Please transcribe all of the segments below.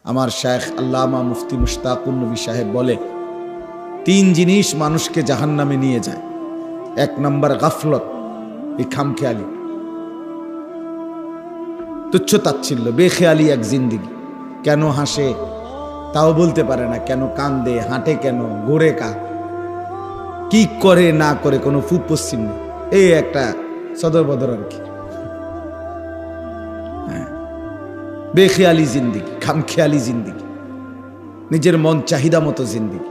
আমার শায়েখ আল্লামা মুফতি মুশতাকুন নবী সাহেব বলে, 3 জিনিস মানুষকে জাহান্নামে নিয়ে যায়। 1 নম্বর গাফলত, এই খামখেয়ালি, তুচ্ছ তাচ্ছিল্য, বেখেয়ালি এক জিন্দিগি। কেন হাসে তাও বলতে পারে না, কেন কান্দে, হাঁটে কেন, ঘোরে কা, কি করে না করে কোনো ফুট পশ্চিম নেই। এই একটা সদর বদর আর কি। বেখেয়ালি জিন্দিগি, খামখেয়ালি জিন্দিগি, নিজের মন চাহিদা মতো জিন্দিগি।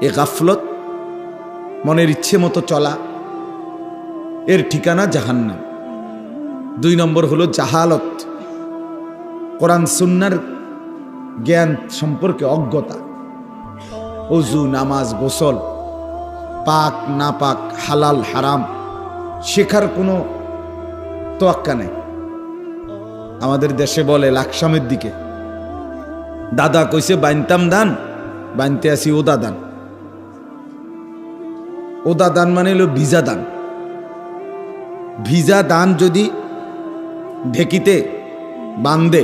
এ গাফলত, মনের ইচ্ছে মতো চলা, এর ঠিকানা জাহান্নাম। 2 নম্বর হলো জাহালত, কোরআন সুন্নাহর জ্ঞান সম্পর্কে অজ্ঞতা। ওযু, নামাজ, গোসল, পাক না পাক, হালাল হারাম শেখার কোনো তোয়াক্কা নেই। আমাদের দেশে বলে লাকসামের দিকে, দাদা কইছে বাইনতাম দান, বাইনতে আসি ওদা দান। ওদা দান মানে হলো ভিজা দান। ভিজা দান যদি ঢেকিতে বান্ধে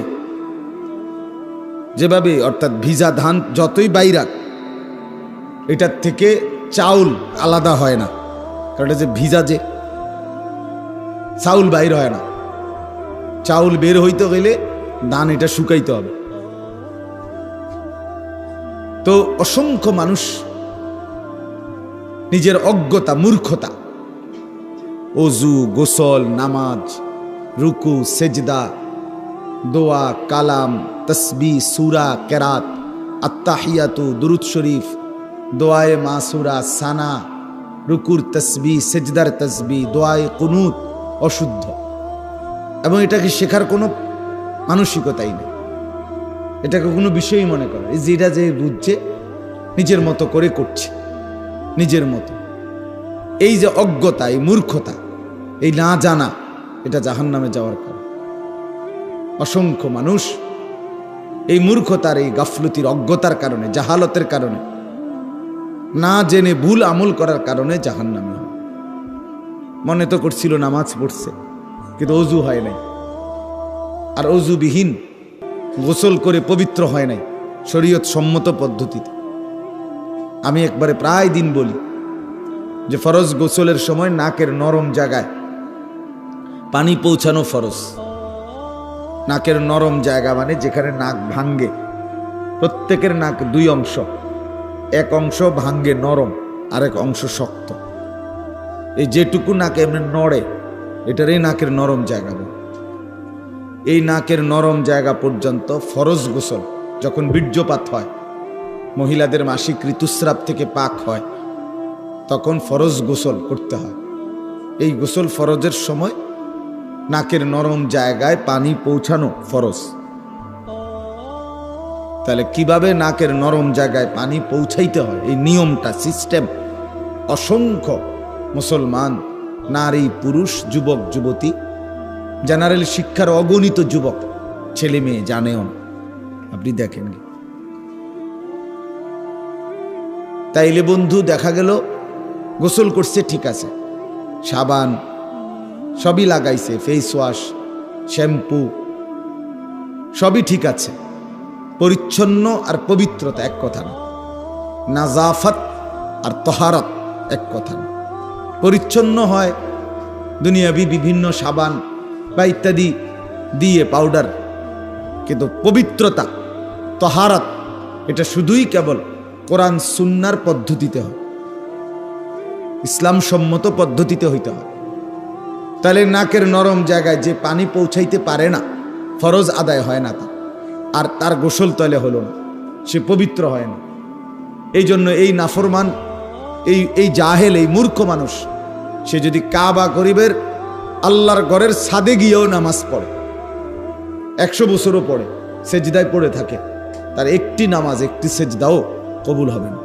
যেভাবে, অর্থাৎ ভিজা ধান যতই বাইরাক, এটার থেকে চাউল আলাদা হয় না, কারণ এটা যে ভিজা, যে চাউল বাইর হয় না। চাউল বের হইতে গেলে ধান এটা শুকাইতে হবে। তো অসংখ্য মানুষ নিজের অজ্ঞতা, মূর্খতা, ওযু, গোসল, নামাজ, রুকু, সেজদা, দোয়া, কালাম, তসবিহ, সূরা, কেরাত, আত্তাহিয়াতু, দুরূদ শরীফ, দোয়ায়ে মাসুরা, সানা, রুকুর তসবিহ, সেজদার তসবিহ, দোয়ায়ে কুনুত অশুদ্ধ, এবং এটাকে শেখার কোনো মানসিকতাই নেই। এটাকে কোনো বিষয়ই মনে করে, যেটা যে বুঝছে নিজের মতো করে করছে, নিজের মতো। এই যে অজ্ঞতা, এই মূর্খতা, এই না জানা, এটা জাহান্নামে যাওয়ার কারণ। অসংখ্য মানুষ এই মূর্খতার, এই গাফলতির, অজ্ঞতার কারণে, জাহালতের কারণে, না জেনে ভুল আমল করার কারণে জাহান্নামে হয়। মনে তো করছিল নামাজ পড়ছে, কিন্তু অজু হয় নাই, আর অজুবিহীন গোসল করে পবিত্র হয় নাই শরীয়ত সম্মত পদ্ধতিতে। আমি একবারে প্রায় দিন বলি যে ফরজ গোসলের সময় নাকের নরম জায়গায় পানি পৌঁছানো ফরজ। নাকের নরম জায়গা মানে যেখানে নাক ভাঙ্গে, প্রত্যেকের নাক 2 অংশ, এক অংশ ভাঙ্গে নরম, আরেক অংশ শক্ত। এই যেটুকু নাকে এমনি নড়ে, এটারই নাকের নরম জায়গা বলে। এই নাকের নরম জায়গা পর্যন্ত ফরজ গোসল, যখন বীর্যপাত হয়, মহিলাদের মাসিক ঋতুস্রাব থেকে পাক হয়, তখন ফরজ গোসল করতে হয়। এই গোসল ফরজের সময় নাকের নরম জায়গায় পানি পৌঁছানো ফরজ। তাহলে কিভাবে নাকের নরম জায়গায় পানি পৌঁছাইতে হয়, এই নিয়মটা, সিস্টেম, অসংখ্য মুসলমান নারী, পুরুষ, যুবক, যুবতী, জেনারেল শিক্ষার অগণিত যুবক ছেলে মেয়ে জানেও না। আপনি দেখেন, তাইলে বন্ধু দেখা গেল গোসল করছে, ঠিক আছে, সাবান সবই লাগাইছে, ফেস ওয়াশ, শ্যাম্পু সবই ঠিক আছে, পরিচ্ছন্ন আর পবিত্রতা এক কথা না, নাজাফত আর তহারত এক কথা না। পরিচ্ছন্ন হয় দুনিয়াবি বিভিন্ন সাবান বা ইত্যাদি দিয়ে, পাউডার, কিন্তু পবিত্রতা, তহারত, এটা শুধুই কেবল কোরআন সুন্নাহর পদ্ধতিতে হয়, ইসলাম সম্মত পদ্ধতিতে হইতে হয়। তাহলে নাকের নরম জায়গায় যে পানি পৌঁছাইতে পারে না, ফরজ আদায় হয় না তার, আর তার গোসল তলে হলো না, সে পবিত্র হয় না। এই জন্য এই নাফরমান, এই জাহেল, এই মূর্খ মানুষ, সে যদি কাবা গরিবের আল্লাহর ঘরের ছাদে গিয়েও নামাজ পড়ে, 100 বছরও পড়ে, সেজদায় পড়ে থাকে, তার একটি নামাজ, একটি সেজদাও কবুল হবে না।